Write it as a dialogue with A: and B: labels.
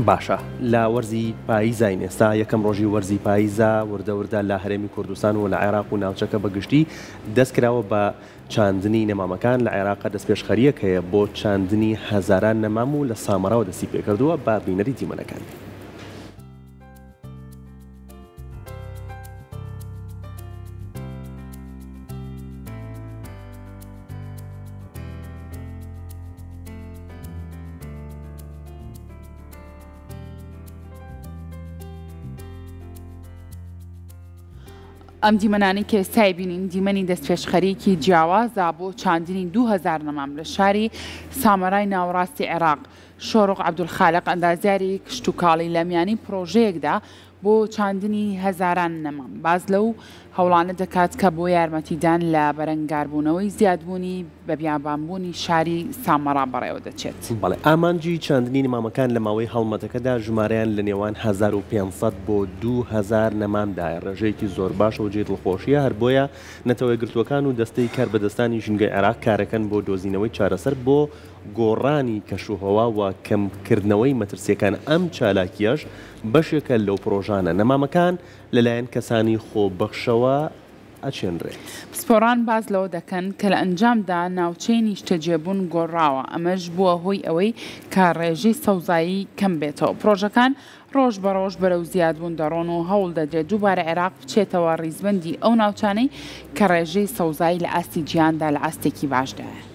A: باشە لە وەرزی پاییزای ئێستا یەکەم ڕۆژی وەرزی پاییزە وردە لە هەرێمی کوردستان و لە عێراق و ناوچەکە بەگشتی دەستکراوە بە چاندنی نەمامەکان لە عێراقا دەستپێشخەریەک هەیە بۆ چاندنی هەزاران نەمام و لە سامەڕاوە دەستی پێکردووە بە بینەری دیمەنەکان.
B: ئەم دیمەنانی کە ئێستا بینین دیمەنی دەستپێشخەریەکی جیاوازە بۆ چاندنی 2000 نەمام لە شاری سامەڕای ناوەڕاستی عێراق. شۆڕق عەبدولخالق ئەندازیاری کشت و کاڵی لە میانی پرۆژەیەکدا بۆ چاندنی هەزاران نەمام باز لەو هەوڵانە دەکات کە بۆ یارمەتیدان لە بەرەنگاربوونەوەی زیادبوونی بە بیابانبوونی شاری سامەڕا بەڕێوە دەچێت.
A: بەڵێ ئامانجی چاندنی نەمامەکان لە ماوەی هەڵمەتەکەدا ژمارەیان لە نێوان 1500 بۆ 2000 نەمامدایە. ڕێژەیەکی زۆر باشە و جێ دڵخۆشیە هەر بۆیە نەتەوەی گرتوەکان و دەستەی کاربەدەستانی ژینگەی عێراق کارەکەن بۆ دۆزینەوەی چارەسەر بۆ گۆڕانی کەشوهەوا و کەمکردنەوەی مەترسیەکان. ئەم چالاکیەش بەشێکە لەو پرۆژانە نەمامەکان لەلایەن کەسانی خۆبەخشەوە ئەچێنرێت.
B: پسپۆڕان باز لەوە دەکەن کە لە ئەنجامدا ناوچەی نیشتەجێبوون گۆڕاوە ئەمەش بووە هۆی ئەوەی کە ڕێژەی سەوزایی کەم بێتەوە. پرۆژەکان ڕۆژ بە ڕۆژ بەرەو زیادبوون دەڕۆن و هەوڵ دەدرێت دووبارە عێراق بچێتەوە ڕیزبەندی ئەو ناوچانەی کە ڕێژەی سەوزایی لە ئاستی گیاندا لە ئاستێکی باشدایە.